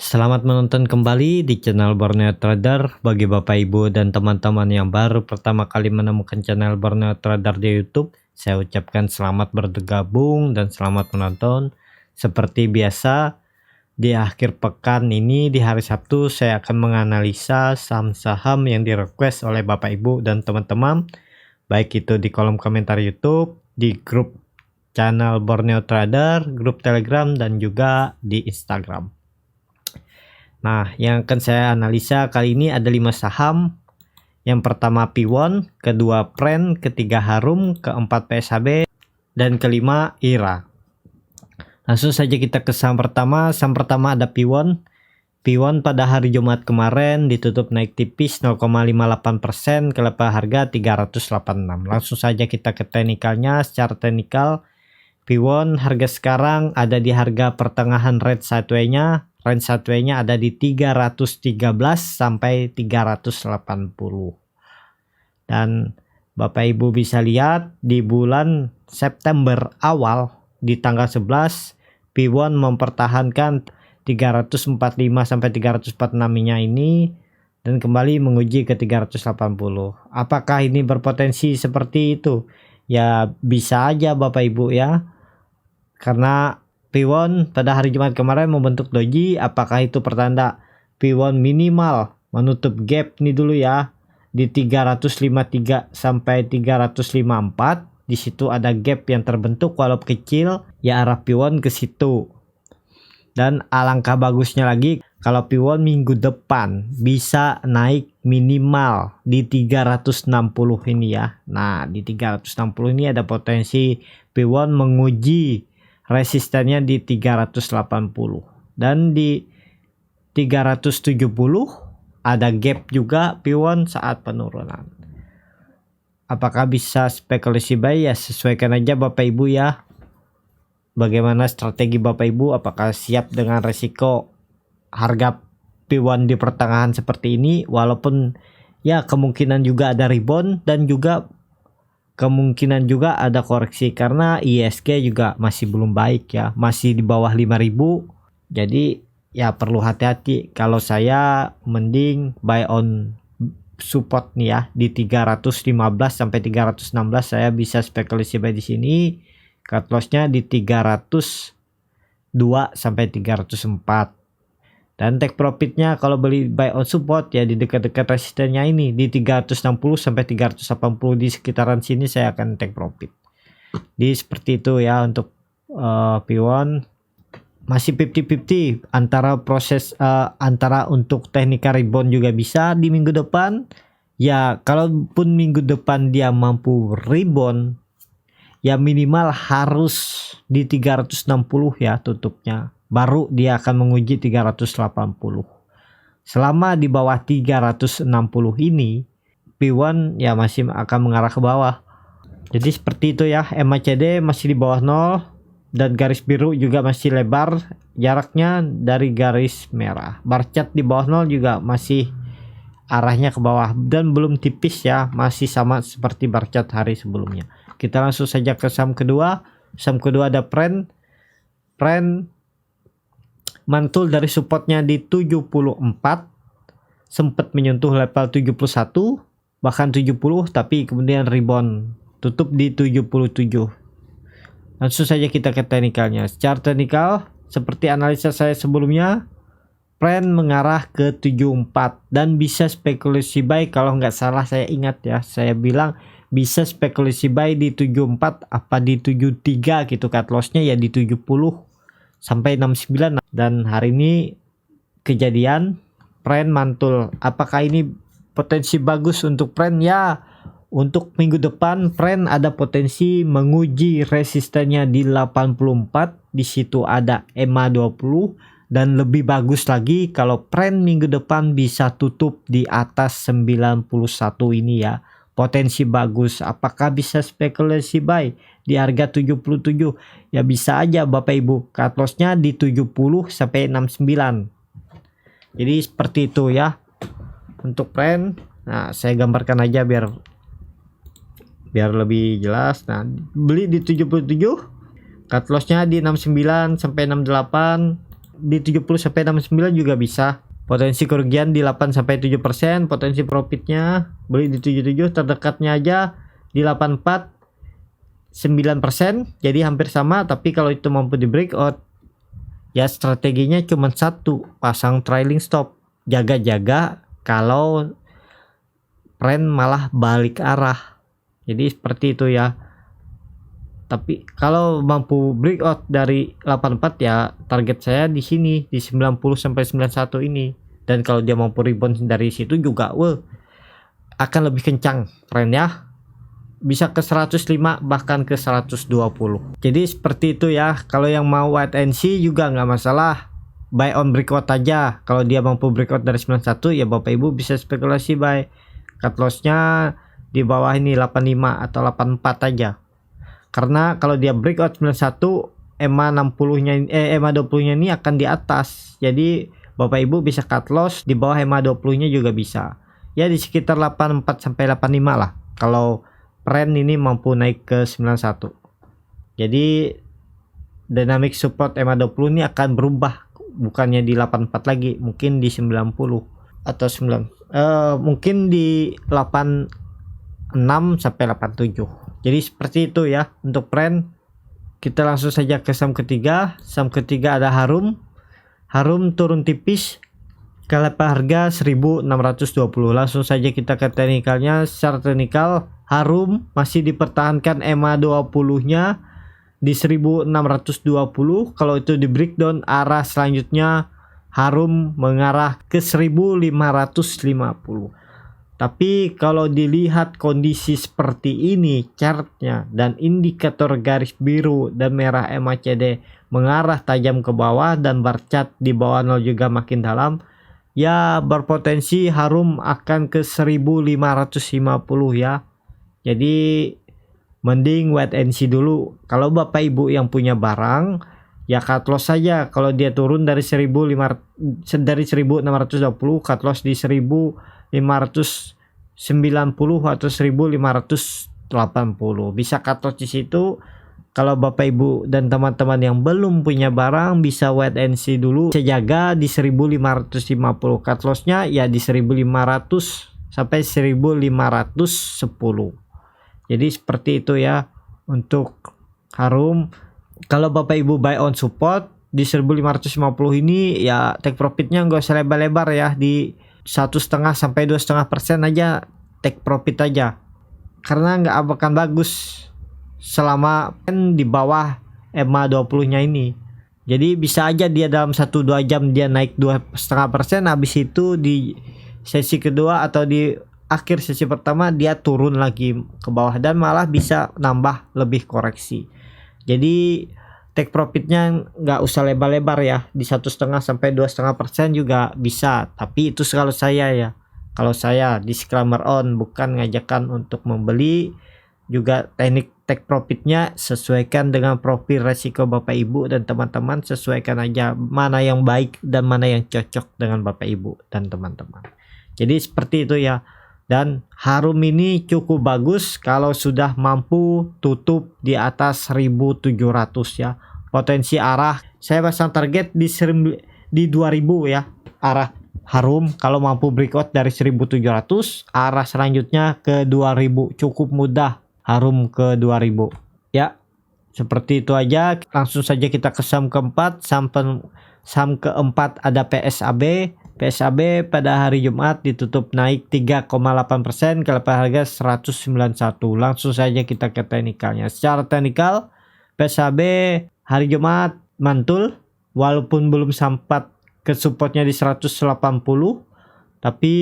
Selamat menonton kembali di channel Borneo Trader. Bagi Bapak Ibu dan teman-teman yang baru pertama kali menemukan channel Borneo Trader di YouTube, saya ucapkan selamat bergabung dan selamat menonton. Seperti biasa, di akhir pekan ini di hari Sabtu saya akan menganalisa saham-saham yang di-request oleh Bapak Ibu dan teman-teman, baik itu di kolom komentar YouTube, di grup channel Borneo Trader, grup Telegram, dan juga di Instagram. Nah, yang akan saya analisa kali ini ada 5 saham. Yang pertama Piwon, kedua Pren, ketiga Harum, keempat PSHB, dan kelima IRA. Langsung saja kita ke saham pertama. Saham pertama ada Piwon. Piwon pada hari Jumat kemarin ditutup naik tipis 0,58% ke level harga 386. Langsung saja kita ke teknikalnya. Secara teknikal, Piwon harga sekarang ada di harga pertengahan range sideways-nya. Range sideways-nya ada di 313 sampai 380. Dan Bapak Ibu bisa lihat di bulan September awal di tanggal 11 Piwon mempertahankan 345 sampai 346-nya ini dan kembali menguji ke 380. Apakah ini berpotensi seperti itu? Ya bisa aja Bapak Ibu ya. Karena Piwon pada hari Jumat kemarin membentuk doji. Apakah itu pertanda Piwon minimal menutup gap nih dulu ya di 353 sampai 354. Di situ ada gap yang terbentuk walau kecil, ya arah Piwon ke situ. Dan alangkah bagusnya lagi kalau Piwon minggu depan bisa naik minimal di 360 ini ya. Nah, di 360 ini ada potensi Piwon menguji resistennya di 380 dan di 370 ada gap juga Piwon saat penurunan. Apakah bisa spekulasi buy? Ya sesuaikan aja Bapak Ibu ya. Bagaimana strategi Bapak Ibu? Apakah siap dengan resiko harga Piwon di pertengahan seperti ini, walaupun ya kemungkinan juga ada rebound dan juga kemungkinan juga ada koreksi karena ISG juga masih belum baik ya, masih di bawah 5.000. Jadi ya perlu hati-hati. Kalau saya mending buy on support nih ya di 315 sampai 316 saya bisa spekulasi buy di sini. Cut loss-nya di 302 sampai 304. Dan take profitnya kalau beli buy on support ya di dekat-dekat resistennya ini di 360 sampai 380, di sekitaran sini saya akan take profit. Di seperti itu ya untuk Piwon masih 50-50 antara proses antara untuk teknikal rebound juga bisa di minggu depan. Ya kalaupun minggu depan dia mampu rebound ya minimal harus di 360 ya tutupnya. Baru dia akan menguji 380. Selama di bawah 360 ini, Piwon ya masih akan mengarah ke bawah. Jadi seperti itu ya, MACD masih di bawah 0 dan garis biru juga masih lebar jaraknya dari garis merah. Bar chart di bawah 0 juga masih arahnya ke bawah dan belum tipis ya, masih sama seperti bar chart hari sebelumnya. Kita langsung saja ke saham kedua. Saham kedua ada Pren. Pren mantul dari supportnya di 74, sempat menyentuh level 71 bahkan 70, tapi kemudian rebound tutup di 77. Langsung saja kita ke teknikalnya. Secara teknikal seperti analisa saya sebelumnya, Pren mengarah ke 74 dan bisa spekulasi buy. Kalau nggak salah saya ingat ya, saya bilang bisa spekulasi buy di 74 apa di 73 gitu, cut loss-nya ya di 70 sampai 69. Dan hari ini kejadian Pren mantul. Apakah ini potensi bagus untuk Pren? Ya, untuk minggu depan Pren ada potensi menguji resistennya di 84. Di situ ada EMA 20 dan lebih bagus lagi kalau Pren minggu depan bisa tutup di atas 91 ini ya. Potensi bagus. Apakah bisa spekulasi buy di harga 77? Ya bisa aja Bapak Ibu. Cut loss-nya di 70 sampai 69. Jadi seperti itu ya untuk Pren. Nah, saya gambarkan aja biar lebih jelas. Nah, beli di 77, cut loss-nya di 69 sampai 68. di 70 sampai 69 juga bisa. Potensi kerugian di 8 sampai 7%, potensi profitnya beli di 77, terdekatnya aja di 84 9%, jadi hampir sama. Tapi kalau itu mampu di breakout, ya strateginya cuma satu, pasang trailing stop, jaga-jaga kalau trend malah balik arah. Jadi seperti itu ya. Tapi kalau mampu breakout dari 84 ya target saya di sini di 90 sampai 91 ini. Dan kalau dia mampu rebound dari situ juga akan lebih kencang trennya. Bisa ke 105 bahkan ke 120. Jadi seperti itu ya. Kalau yang mau wait and see juga nggak masalah. Buy on breakout aja. Kalau dia mampu breakout dari 91 ya Bapak Ibu bisa spekulasi buy. Cut loss-nya di bawah ini 85 atau 84 aja. Karena kalau dia breakout 91, EMA 60-nya EMA 20-nya ini akan di atas. Jadi Bapak Ibu bisa cut loss di bawah EMA 20-nya juga bisa. Ya di sekitar 84 sampai 85 lah. Kalau trend ini mampu naik ke 91. Jadi dynamic support EMA 20 ini akan berubah, bukannya di 84 lagi, mungkin di 90 atau 9 mungkin di 86 sampai 87. Jadi seperti itu ya untuk trend. Kita langsung saja ke saham ketiga. Saham ketiga ada Harum. Harum turun tipis ke level harga 1620. Langsung saja kita ke teknikalnya. Secara teknikal Harum masih dipertahankan EMA 20-nya di 1620. Kalau itu di breakdown, arah selanjutnya Harum mengarah ke 1550. Tapi kalau dilihat kondisi seperti ini chartnya dan indikator garis biru dan merah MACD mengarah tajam ke bawah dan bar chart di bawah 0 juga makin dalam, ya berpotensi Harum akan ke 1550 ya. Jadi mending wait and see dulu. Kalau Bapak Ibu yang punya barang ya cut loss saja. Kalau dia turun dari 1620 cut loss di 1590 atau 1580 bisa cut loss di situ. Kalau Bapak Ibu dan teman-teman yang belum punya barang bisa wait and see dulu, bisa jaga di 1550. Cut lossnya ya di 1500 sampai 1510. Jadi seperti itu ya untuk Harum. Kalau Bapak Ibu buy on support di 1550 ini ya take profitnya nggak usah lebar-lebar ya, di 1,5 sampai 2,5% aja take profit aja, karena nggak akan bagus selama di bawah EMA 20-nya ini. Jadi bisa aja dia dalam 1-2 jam dia naik 2,5%, habis itu di sesi kedua atau di akhir sesi pertama dia turun lagi ke bawah dan malah bisa nambah lebih koreksi. Jadi take profitnya nggak usah lebar-lebar ya, di 1,5 sampai 2,5% juga bisa. Tapi itu kalau saya ya, kalau saya disclaimer on, bukan ngajakan untuk membeli. Juga teknik take profitnya sesuaikan dengan profil resiko Bapak Ibu dan teman-teman, sesuaikan aja mana yang baik dan mana yang cocok dengan Bapak Ibu dan teman-teman. Jadi seperti itu ya. Dan Harum ini cukup bagus kalau sudah mampu tutup di atas 1700 ya. Potensi arah saya pasang target di 2000 ya. Arah Harum kalau mampu breakout dari 1700, arah selanjutnya ke 2000. Cukup mudah Harum ke 2000 ya. Seperti itu aja. Langsung saja kita ke saham keempat. Saham keempat ada PSAB. PSAB pada hari Jumat ditutup naik 3,8% ke level harga 191. Langsung saja kita ke teknikalnya. Secara teknikal PSAB hari Jumat mantul walaupun belum sempat ke supportnya di 180, tapi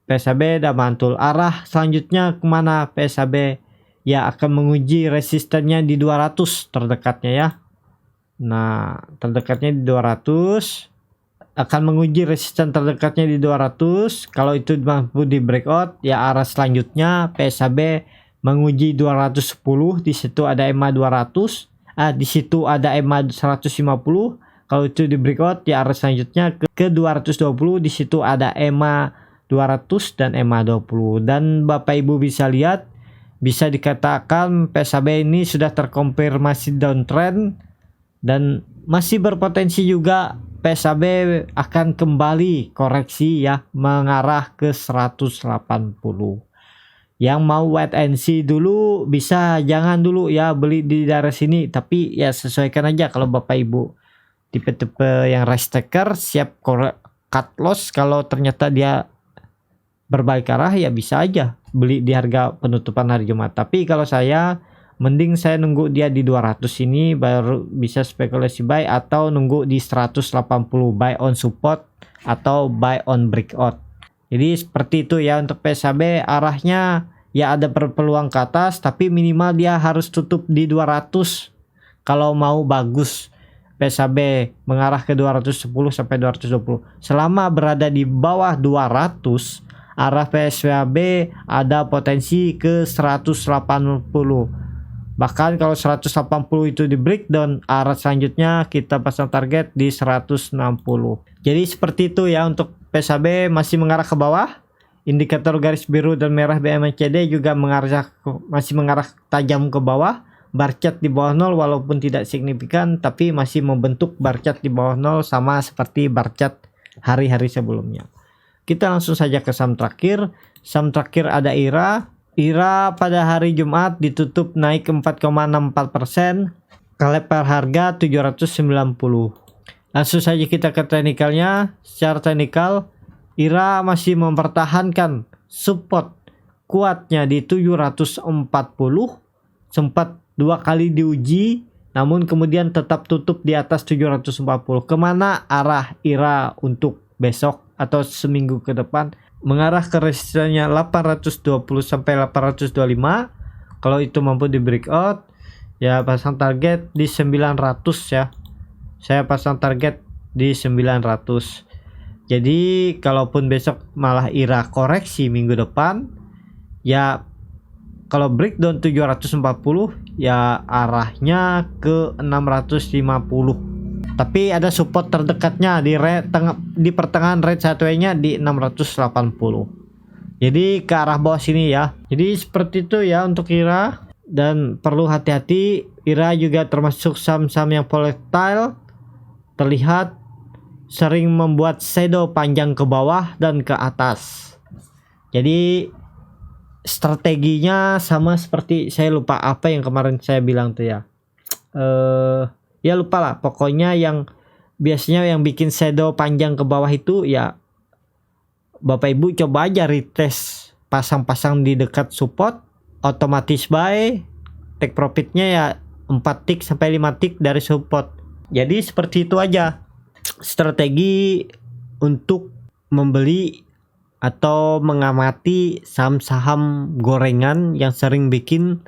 PSAB udah mantul. Arah selanjutnya kemana PSAB? Ya akan menguji resistennya di 200 terdekatnya ya. Nah terdekatnya di 200, akan menguji resisten terdekatnya di 200. Kalau itu mampu di breakout ya arah selanjutnya PSAB menguji 210. Di situ ada EMA 200, di situ ada EMA 150. Kalau itu di breakout ya arah selanjutnya ke 220. Di situ ada EMA 200 dan EMA 20. Dan Bapak Ibu bisa lihat, bisa dikatakan PSAB ini sudah terkonfirmasi downtrend dan masih berpotensi juga PSAB akan kembali koreksi ya, mengarah ke 180. Yang mau wait and see dulu bisa, jangan dulu ya beli di daerah sini, tapi ya sesuaikan aja. Kalau Bapak Ibu tipe-tipe yang risk taker, siap cut loss kalau ternyata dia berbalik arah, ya bisa aja beli di harga penutupan hari Jumat. Tapi kalau saya mending saya nunggu dia di 200 ini baru bisa spekulasi buy, atau nunggu di 180 buy on support atau buy on breakout. Jadi seperti itu ya untuk PSAB, arahnya ya ada peluang ke atas, tapi minimal dia harus tutup di 200 kalau mau bagus. PSAB mengarah ke 210 sampai 220. Selama berada di bawah 200, arah PSAB ada potensi ke 180. Bahkan kalau 180 itu di breakdown, arah selanjutnya kita pasang target di 160. Jadi seperti itu ya untuk PSAB, masih mengarah ke bawah. Indikator garis biru dan merah BMACD juga masih mengarah tajam ke bawah. Bar chart di bawah 0 walaupun tidak signifikan, tapi masih membentuk bar chart di bawah 0 sama seperti bar chart hari-hari sebelumnya. Kita langsung saja ke saham terakhir. Saham terakhir ada IRA. IRA pada hari Jumat ditutup naik 4,64%, ke level harga 790. Langsung saja kita ke teknikalnya. Secara teknikal, IRA masih mempertahankan support kuatnya di 740, sempat 2 kali diuji, namun kemudian tetap tutup di atas 740. Kemana arah IRA untuk besok atau seminggu ke depan? Mengarah ke resistennya 820 sampai 825. Kalau itu mampu di breakout, ya pasang target di 900 ya. Saya pasang target di 900. Jadi kalaupun besok malah IRA koreksi minggu depan, ya kalau breakdown 740 ya arahnya ke 650. Tapi ada support terdekatnya di pertengahan range 1-nya di 680. Jadi ke arah bawah sini ya. Jadi seperti itu ya untuk IRA, dan perlu hati-hati. IRA juga termasuk saham-saham yang volatile, terlihat sering membuat shadow panjang ke bawah dan ke atas. Jadi strateginya sama seperti, saya lupa apa yang kemarin saya bilang tuh ya. Ya lupa lah, pokoknya yang biasanya yang bikin shadow panjang ke bawah itu ya Bapak Ibu coba aja retest, pasang-pasang di dekat support, otomatis buy, take profitnya ya 4 tick sampai 5 tick dari support. Jadi seperti itu aja strategi untuk membeli atau mengamati saham-saham gorengan yang sering bikin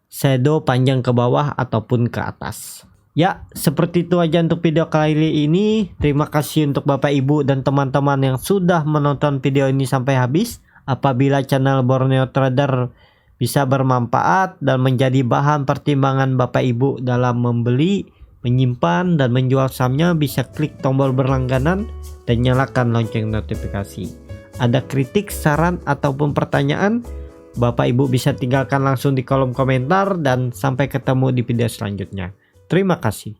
shadow panjang ke bawah ataupun ke atas. Ya, seperti itu aja untuk video kali ini. Terima kasih untuk Bapak Ibu dan teman-teman yang sudah menonton video ini sampai habis. Apabila channel Borneo Trader bisa bermanfaat dan menjadi bahan pertimbangan Bapak Ibu dalam membeli, menyimpan, dan menjual sahamnya, bisa klik tombol berlangganan dan nyalakan lonceng notifikasi. Ada kritik, saran, ataupun pertanyaan, Bapak Ibu bisa tinggalkan langsung di kolom komentar, dan sampai ketemu di video selanjutnya. Terima kasih.